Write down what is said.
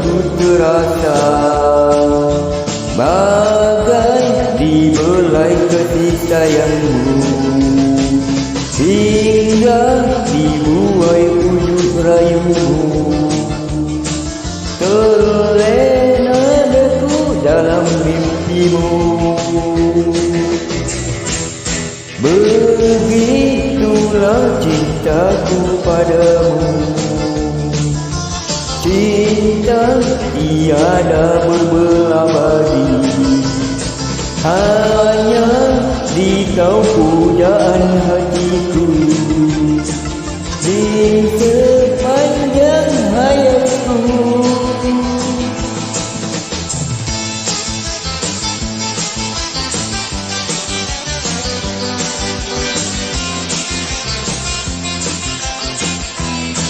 ku terasa bagai dibelai kasih sayangmu, hingga dibuai wujud rayumu. Terlena deku dalam mimpimu, begitulah cintaku padamu. Cinta tiada berabadi, hanya di kau pujaan hati.